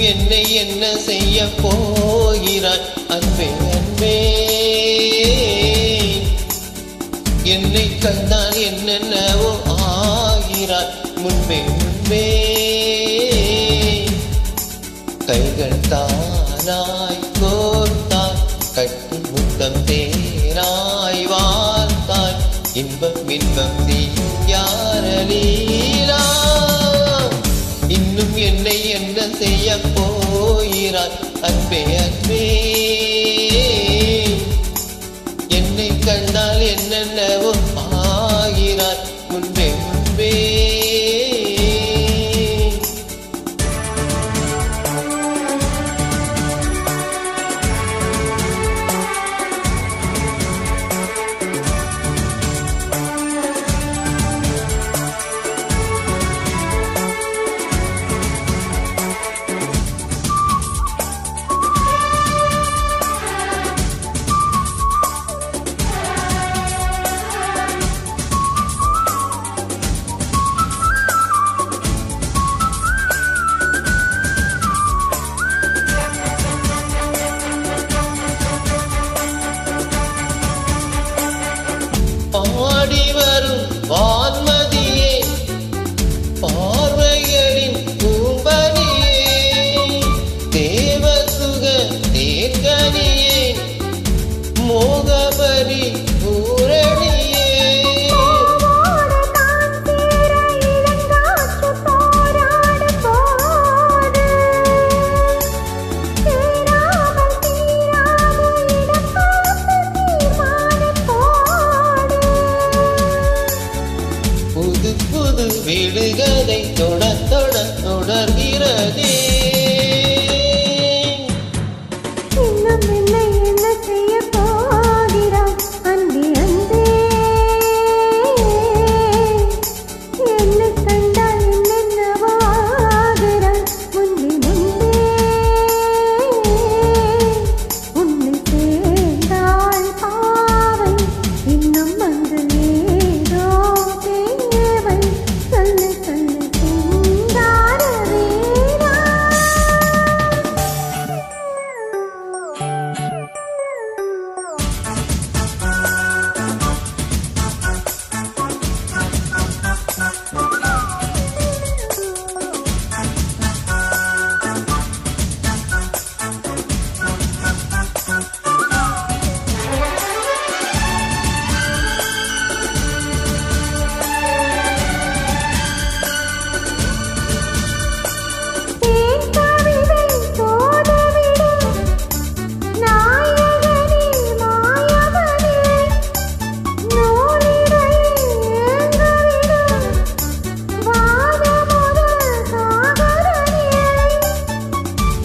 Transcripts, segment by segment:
என்னை என்ன செய்ய போகிறாய் அன்பே அன்பே என்னை கண்டால் என்னென்னவோ ஆகிறாய் முன்பே முன்பே கைகள் தானாய் கோர்த்தாய் கட்டி முத்தம் தேனாய் வார்த்தாய் இன்பம் இன்பம் நீ யாரலீலா இன்னும் என்னை என்ன செய்ய போகிறாய் அன்பே அன்பே என்னை கண்டால் என்னென்னவோ ஆகிறாய் முன்பே முன்பே பாடி வரும் வான்மதியே பார்வைகளின் பூம்பனியே தேவசுக தேர்கனியே மோகபரி பூரணியே புது புது விடுகதை தொட தொட தொடர்கிறதே இன்னும் என்னை என்ன செய்ய போகிறாய் அன்பே அன்பே என்னை கண்டால் என்னென்னவோ ஆகிறாய் முன்பே முன்பே உன்னை சேர்ந்தால் பாவை இன்னும் வந்து ஏதோ தேவை சொல்லு சொல்லு சிங்கார வீரா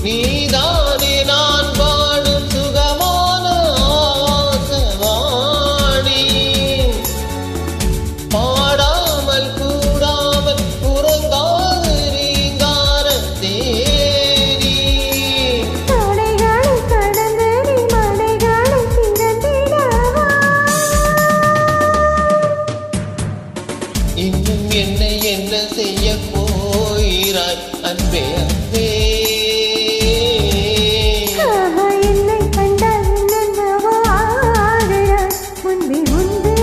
நீதானே நான் வாழும் சுகமான ஆசவாணி பாடாமல் கூடாமல் உறங்காது ரீங்கார தேனி தடைகளை கடந்து நீ மலைகளை திறந்திடவா இன்னும் என்னை என்ன செய்ய போகிறாய் அன்பே அன்பே என்னை கண்டால் என்னென்னவோ ஆகிறாய் முன்பே முன்பே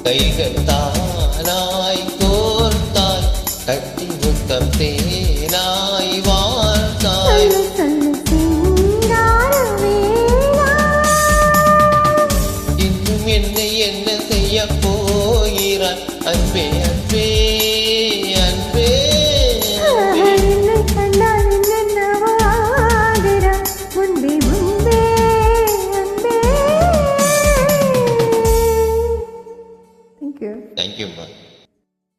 கைகள் தானாய் கோர்த்தாய் கட்டி முத்தம் தேனாய் வார்த்தாய்